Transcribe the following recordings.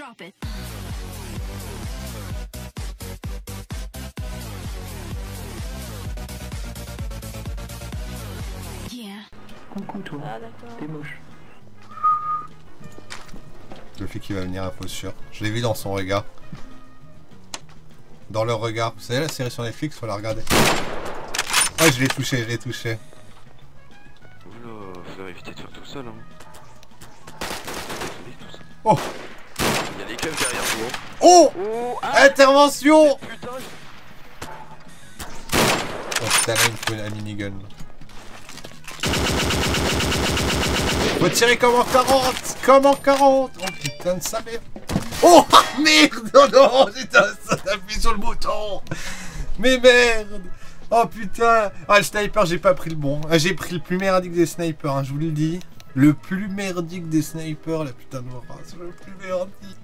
Drop it. Yeah. Coucou toi. Ah d'accord. T'es moche. Le flic qui va venir à fausse sûre. Je l'ai vu dans son regard. Dans leur regard. Vous savez la série sur Netflix, faut la regarder. Ouais, je l'ai touché, je l'ai touché. Oula, faut éviter de faire tout seul, hein. Oh! Il y a des keufs derrière vous, hein. Oh! Oh! Ah! Intervention! Putain! Oh putain, là il me faut une minigun. Faut tirer comme en 40! Comme en 40! Oh putain de sa mère! Oh merde! Non, non! Putain, ça appuie sur le bouton! Mais merde! Oh putain! Ah, le sniper, j'ai pas pris le bon. Ah, j'ai pris le plus merdique des snipers, hein, je vous le dis. Le plus merdique des snipers, la putain de race. Le plus merdique.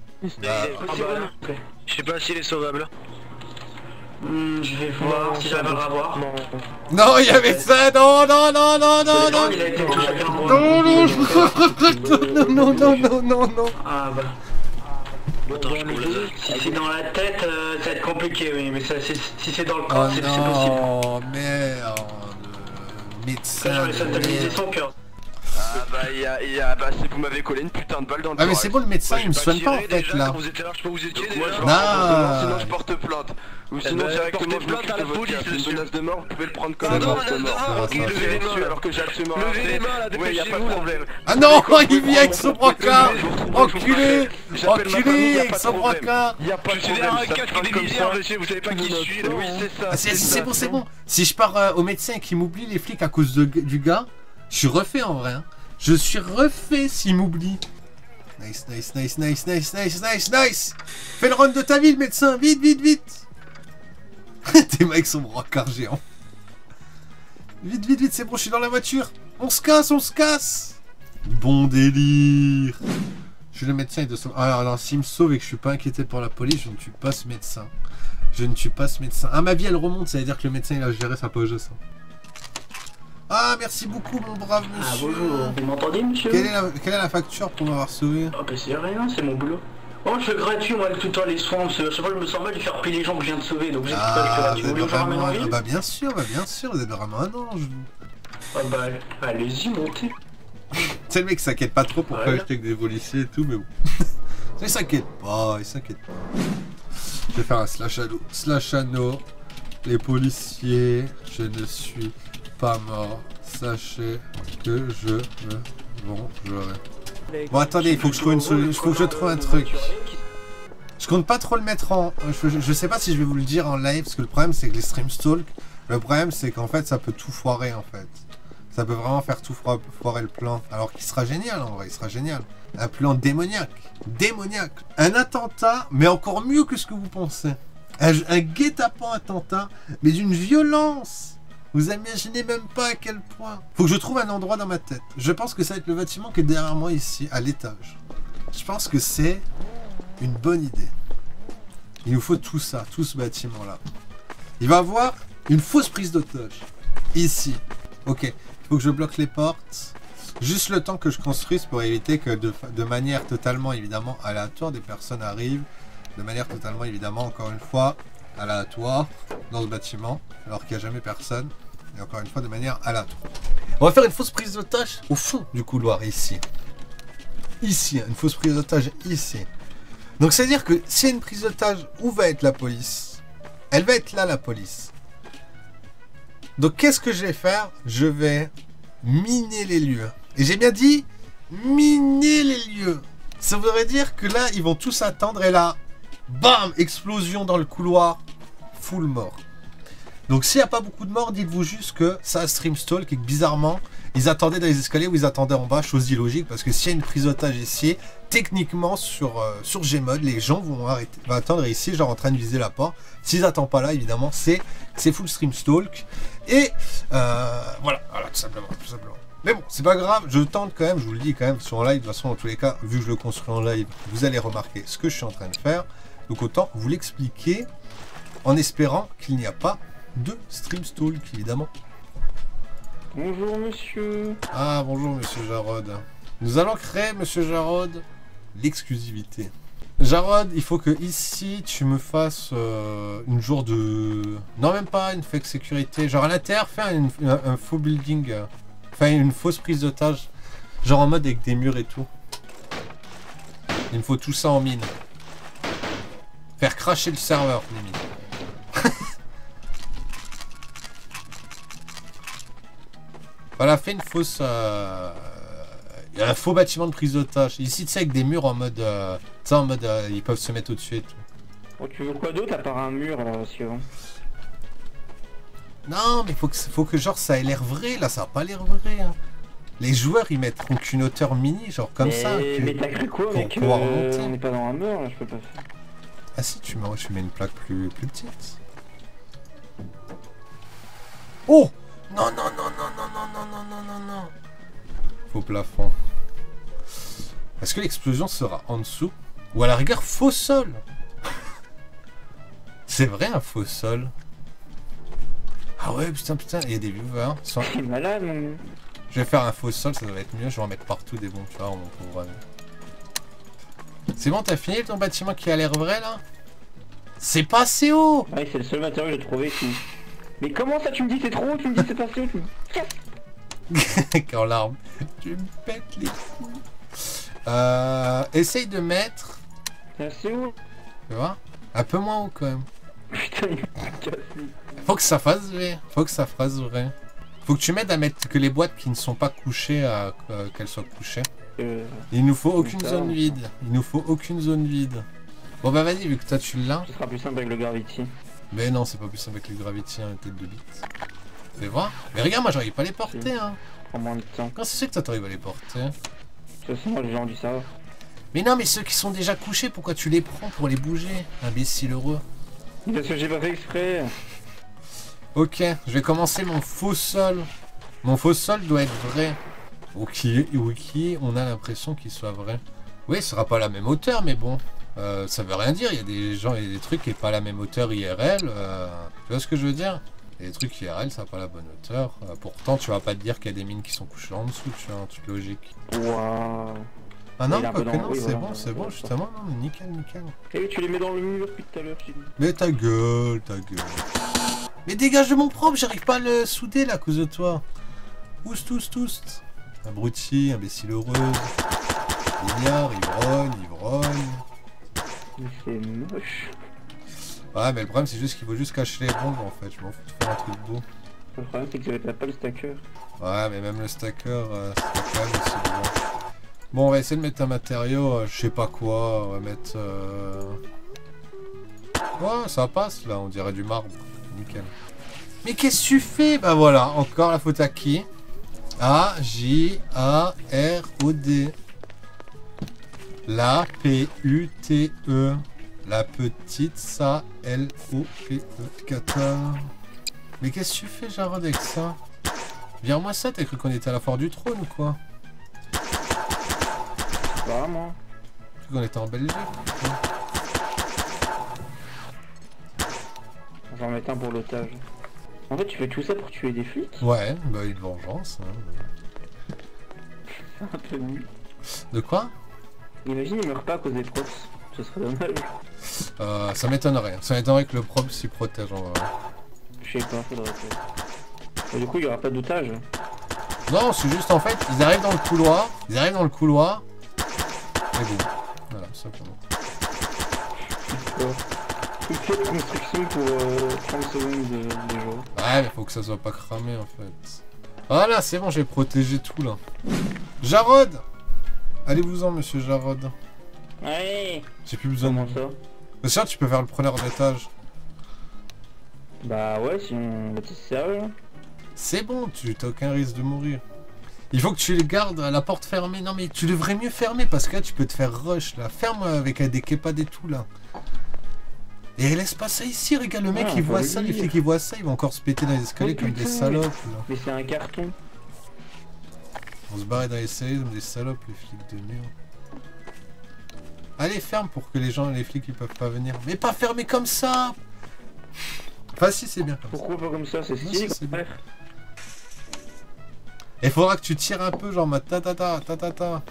Je sais pas s'il est sauvable. Je vais voir si j'arrive à le revoir. Non. Non, il y avait ça! Non, non, non, non, non, non! Il a été touché à 40. Non, non, non, non, non, non, non. Ah bah. Attends, je coule là. Si c'est dans la tête, ça va être compliqué, oui. Mais ça, si c'est dans le Oh corps, c'est possible. non, merde. Médecin. J'aurais de stabilisé merde. son cœur. Ah bah bah c'est vous m'avez collé une putain de balle dans le Ah mais thorax. c'est bon, le médecin Moi, il me j'ai soigne pas en tiré fait déjà, là. quand vous étiez là, je sais pas où vous étiez déjà. Moi je Non. porte sinon je porte plainte. Ou sinon bah, directement portez je plainte à la m'occupe de police, votre cas. C'est une monsieur. menace de mort, vous pouvez le prendre comme Non, une non, menace de non, mort. non, ok, Levez levez les les mains mains. alors que j'assume un Levez les mains, là, Ouais, y a pas de dépêchez-vous, là. problème. Ah non, il vient avec son brancard. Enculé. Enculé avec son brancard. Y'a pas de Je suis derrière problème, un ça casque prend et des comme visières, ça. monsieur, vous savez pas qui je suis, là. Oui c'est ça. Ah si, c'est bon, c'est bon. Si je pars au médecin et qu'il m'oublie les flics à cause du gars, je suis refait en vrai. Hein. Je suis refait s'il m'oublie. Nice, nice, nice, nice, nice, nice, nice, nice. Fais le run de ta vie, le médecin. Vite, vite, vite. T'es avec son brancard géant. Vite, vite, vite, c'est bon, je suis dans la voiture. On se casse, on se casse. Bon délire. Je suis le médecin et de sauver. Alors, non, s'il me sauve et que je suis pas inquiété pour la police, je ne tue pas ce médecin. Je ne tue pas ce médecin. Ah, ma vie, elle remonte, ça veut dire que le médecin, il a géré sa poche de ça. Ah, merci beaucoup, mon brave monsieur. Ah bonjour, vous m'entendez, monsieur? Quelle est la facture pour m'avoir sauvé? Ah bah c'est rien, c'est mon boulot. Oh, je fais gratuit, moi, tout le temps, les soins, parce que à chaque fois, je me sens mal de faire payer les gens que je viens de sauver, donc j'ai tout Ah, gratuit. vous Vous voulez êtes que je ramène vraiment... en Ah ville? bah bien sûr, vous êtes vraiment un ange. Ah bah, allez-y, montez. C'est le mec qui s'inquiète pas trop pour pas Voilà. acheter avec des policiers et tout, mais bon. Il s'inquiète pas, il s'inquiète pas. Je vais faire un slash anneau. Les policiers, je ne suis pas mort. Sachez que je me vengerai. Bon attendez, il faut que je trouve une solution, il faut que je trouve un truc. Je compte pas trop le mettre en... Je sais pas si je vais vous le dire en live, parce que le problème c'est que les stream stalk, le problème c'est qu'en fait ça peut tout foirer en fait. Ça peut vraiment faire tout foirer le plan. Alors qu'il sera génial en vrai, il sera génial. Un plan démoniaque. Démoniaque. Un attentat, mais encore mieux que ce que vous pensez. Un guet-apens attentat, mais d'une violence. Vous imaginez même pas à quel point. Faut que je trouve un endroit dans ma tête. Je pense que ça va être le bâtiment qui est derrière moi ici, à l'étage. Je pense que c'est une bonne idée. Il nous faut tout ça, tout ce bâtiment-là. Il va y avoir une fausse prise d'otage. Ici. Ok. Il faut que je bloque les portes. Juste le temps que je construise pour éviter que de manière totalement évidemment aléatoire, des personnes arrivent. De manière totalement évidemment, encore une fois, aléatoire dans ce bâtiment. Alors qu'il n'y a jamais personne. Et encore une fois, de manière aléatoire. On va faire une fausse prise d'otage au fond du couloir, ici. Ici, une fausse prise d'otage ici. Donc c'est à dire que s'il y a une prise d'otage, où va être la police? Elle va être là, la police. Donc qu'est-ce que je vais faire? Je vais miner les lieux. Et j'ai bien dit miner les lieux. Ça voudrait dire que là, ils vont tous attendre et là, bam, explosion dans le couloir, full mort. Donc s'il n'y a pas beaucoup de morts, dites-vous juste que ça stream stalk et que bizarrement, ils attendaient dans les escaliers ou ils attendaient en bas, chose illogique, parce que s'il y a une prise d'otage ici, techniquement sur Gmod, les gens vont attendre ici, genre en train de viser la porte. S'ils n'attendent pas là, évidemment, c'est full stream stalk. Et voilà, tout simplement, tout simplement. Mais bon, c'est pas grave, je tente quand même, je vous le dis quand même, sur en live, de toute façon, dans tous les cas, vu que je le construis en live, vous allez remarquer ce que je suis en train de faire. Donc autant vous l'expliquer en espérant qu'il n'y a pas de stream stalk, évidemment. Bonjour, monsieur. Ah, bonjour, monsieur Jarod. Nous allons créer, monsieur Jarod, l'exclusivité. Jarod, il faut que ici tu me fasses une jour de... Non, même pas une fake sécurité. Genre à l'intérieur, faire un faux building. Enfin, une fausse prise d'otage. Genre en mode avec des murs et tout. Il me faut tout ça en mine. Faire crasher le serveur, limite. Voilà, fais une fausse... Il y a un faux bâtiment de prise d'otage. Ici, tu sais, avec des murs en mode... tu sais, en mode... ils peuvent se mettre au-dessus et tout. Oh, tu veux quoi d'autre à part un mur là, Sion? Non, mais faut que genre ça ait l'air vrai, là, ça a pas l'air vrai. Hein. Les joueurs, ils mettront qu'une hauteur mini, genre comme ça. Mais t'as cru quoi, pour mec? pouvoir remonter. On n'est pas dans un mur, là, je peux pas faire. Ah si, tu mets une plaque plus petite. Oh! Non, non, non, non, non, non, non, non, non, non, non. Faux plafond. Est-ce que l'explosion sera en dessous? Ou à la rigueur, faux sol? C'est vrai, un faux sol. Ah ouais, putain, il y a des viewers. C'est malade, mon... Je vais faire un faux sol, ça va être mieux. Je vais en mettre partout des bons, tu vois, on pourra... C'est bon, t'as fini ton bâtiment qui a l'air vrai, là? C'est pas assez haut! Ouais, c'est le seul matériau que j'ai trouvé qui... Mais comment ça, tu me dis c'est trop haut, tu me dis c'est pas assez haut, tu me casses. Quand l'arme, tu me pètes les couilles. Essaye de mettre... C'est assez haut. Tu vois? Un peu moins haut, quand même. Putain, il me casse. Faut que ça fasse vrai. Faut que ça fasse vrai. Faut que tu m'aides à mettre que les boîtes qui ne sont pas couchées, qu'elles soient couchées. Il nous faut aucune zone vide. Il nous faut aucune zone vide. Bon bah vas-y, vu que toi tu l'as. Ce sera plus simple avec le Gravity. Mais non, c'est pas plus simple avec le Gravity, hein, tête de bite. Fais voir. Mais regarde, moi j'arrive pas à les porter, hein. En moins de temps. Quand c'est que toi t'arrives à les porter? De toute façon, les gens ont dû savoir. Mais non, mais ceux qui sont déjà couchés, pourquoi tu les prends pour les bouger? Imbécile heureux. Parce que j'ai pas fait exprès. Ok, je vais commencer mon faux sol. Mon faux sol doit être vrai. Ok, on a l'impression qu'il soit vrai. Oui, ce sera pas la même hauteur, mais bon. Ça veut rien dire, il y a des gens, il y a des trucs qui n'est pas la même hauteur IRL. Tu vois ce que je veux dire? Il y a des trucs IRL, ça n'a pas la bonne hauteur. Pourtant, tu vas pas te dire qu'il y a des mines qui sont couchées en dessous, tu vois, un truc logique. Waouh. Ah non, non, oui, c'est voilà, bon, justement, non, nickel. Et tu les mets dans le mur depuis tout à l'heure, je t'ai dit. Mais ta gueule. Mais dégage de mon propre, j'arrive pas à le souder là à cause de toi. Tous. Abruti, imbécile heureuse. Ignare, ivrogne. Mais c'est moche. Ouais, mais le problème c'est juste qu'il faut juste cacher les bombes en fait. Je m'en fous de faire un truc beau. Le problème c'est que j'avais pas le stacker. Ouais, mais même le stacker, c'est quand même aussi bon. Bon, on va essayer de mettre un matériau, je sais pas quoi. On va mettre... Ouais, ça passe là, on dirait du marbre. Nickel. Mais qu'est-ce que tu fais? Bah voilà, encore la faute à qui? A-J-A-R-O-D. La P-U-T-E. La petite ça L-O-P-E. Kata. Mais qu'est-ce que tu fais, Jarod, avec ça? Vire-moi ça, t'as cru qu'on était à la foire du trône ou quoi? Bah, moi. T'as cru qu'on était en Belgique? On va en mettre un pour l'otage. En fait, tu fais tout ça pour tuer des flics? Ouais, bah une vengeance. Hein. Un peu nul. De quoi? Imagine, il meurt pas à cause des props. Ce serait dommage. Ça m'étonnerait. Ça m'étonnerait que le prop s'y protège en vrai. Je sais pas, faudrait que... Et du coup, il y aura pas d'otage. Non, c'est juste en fait, ils arrivent dans le couloir. Et boum. Voilà, simplement. Toute cette construction pour 30 secondes de jeu. Ouais, mais faut que ça soit pas cramé en fait. Voilà, c'est bon, j'ai protégé tout là. Jarod! Allez-vous-en, monsieur Jarod. Ouais. J'ai plus besoin de... Comment ça? Mais sûr, tu peux faire le preneur d'étage. Bah ouais, si on... Bah, c'est sérieux là. C'est bon, tu t'as aucun risque de mourir. Il faut que tu les gardes à la porte fermée. Non mais tu devrais mieux fermer parce que là tu peux te faire rush là. Ferme avec des kepad et tout là. Et laisse pas ça ici, regarde le mec il voit ça, les flics ils voient ça, ils vont encore se péter dans les escaliers comme des salopes là. Mais c'est un carton. On se barrer dans les escaliers comme des salopes les flics de mur. Allez ferme pour que les flics ils peuvent pas venir. Mais pas fermer comme ça. Enfin si c'est bien comme ça. Pourquoi pas comme ça? C'est stylé quand même. Il faudra que tu tires un peu genre ma ta ta ta ta ta ta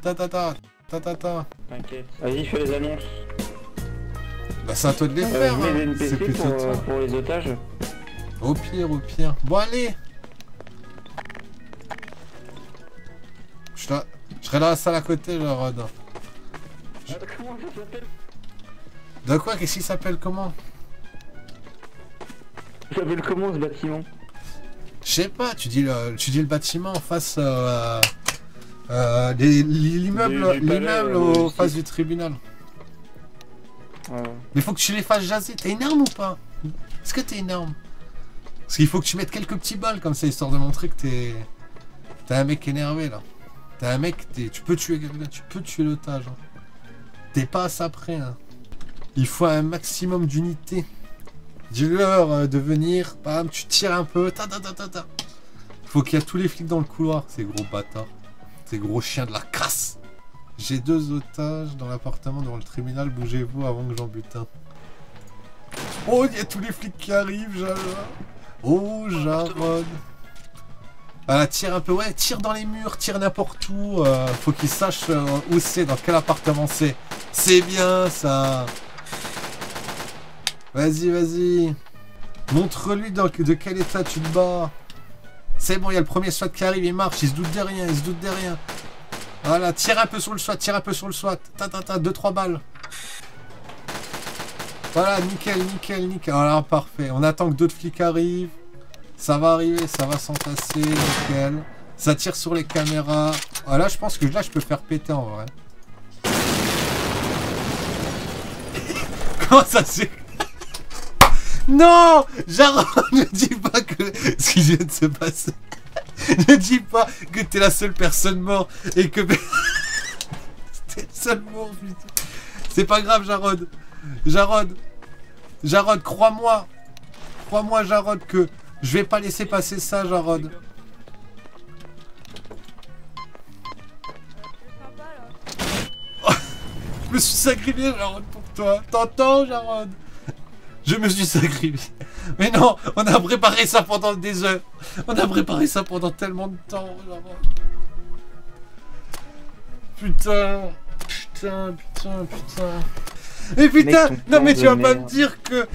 ta ta ta ta ta ta. T'inquiète. Vas-y, fais les annonces. Bah c'est à toi de les faire, Je mets des hein. C'est NPC plutôt toi. pour les otages. Au pire, au pire. Bon allez. Je serai dans la salle à côté, je Rod. Comment ça s'appelle? De quoi? Qu'est-ce qu'il s'appelle comment? Ça s'appelle comment ce bâtiment? Je sais pas, tu dis le bâtiment en face l'immeuble Du palais, au ici. face du tribunal. Mais faut que tu les fasses jaser. T'es une arme ou pas? Est-ce que t'es une arme? Parce qu'il faut que tu mettes quelques petits balles comme ça, histoire de montrer que t'es un mec énervé là. T'es un mec, tu peux tuer quelqu'un, tu peux tuer l'otage. Hein. T'es pas à ça près. Hein. Il faut un maximum d'unités. Dis-leur de venir, bam, tu tires un peu, Faut qu'il y ait tous les flics dans le couloir, ces gros bâtards. Ces gros chiens de la crasse. J'ai 2 otages dans l'appartement devant le tribunal, bougez-vous avant que j'en bute un. Oh, il y a tous les flics qui arrivent, Jarod. Oh, Jarod. Voilà, tire un peu, ouais, tire dans les murs, tire n'importe où. Faut qu'ils sachent où c'est, dans quel appartement c'est. C'est bien, ça. Vas-y, vas-y. Montre-lui de quel état tu te bats. C'est bon, il y a le premier SWAT qui arrive, il marche, il se doute de rien, il se doute de rien. Voilà, tire un peu sur le SWAT, tire un peu sur le SWAT. 2-3 balles. Voilà, nickel, nickel, nickel. Voilà, parfait. On attend que d'autres flics arrivent. Ça va arriver, ça va s'entasser, nickel. Ça tire sur les caméras. Voilà, je pense que là, je peux faire péter en vrai. Comment ça c'est? Non, Jarod, ne dis pas que ce qui vient de se passer. Ne dis pas que t'es la seule personne morte et que t'es le seul mort, putain. C'est pas grave, Jarod. Jarod, crois-moi. Crois-moi, Jarod, que je vais pas laisser passer ça, Jarod. Je me suis sacrifié, Jarod, pour toi. T'entends, Jarod? Je me suis sacrifié. Mais non, on a préparé ça pendant des heures. On a préparé ça pendant tellement de temps, Jarod. Putain. Mais putain, mec, non mais tu vas pas merde. me dire que...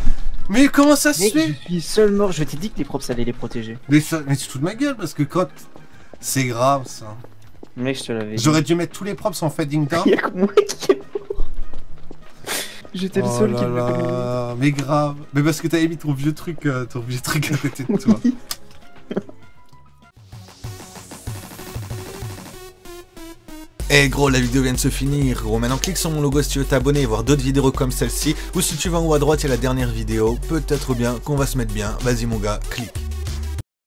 Mais comment ça se Mec, fait? je suis seul mort, je t'ai dit que les props allaient les protéger. Mais tu te fous de ma gueule parce que quand... C'est grave ça. Mec, je te l'avais dit. J'aurais dû mettre tous les props en fading down. Y'a que moi qui est mort. J'étais le Oh seul là qui me là, mais grave. Mais parce que t'avais mis ton vieux truc à côté de toi. Eh gros, la vidéo vient de se finir. Gros, maintenant clique sur mon logo si tu veux t'abonner et voir d'autres vidéos comme celle-ci. Ou si tu vas en haut à droite, il y a la dernière vidéo. Peut-être bien qu'on va se mettre bien. Vas-y mon gars, clique.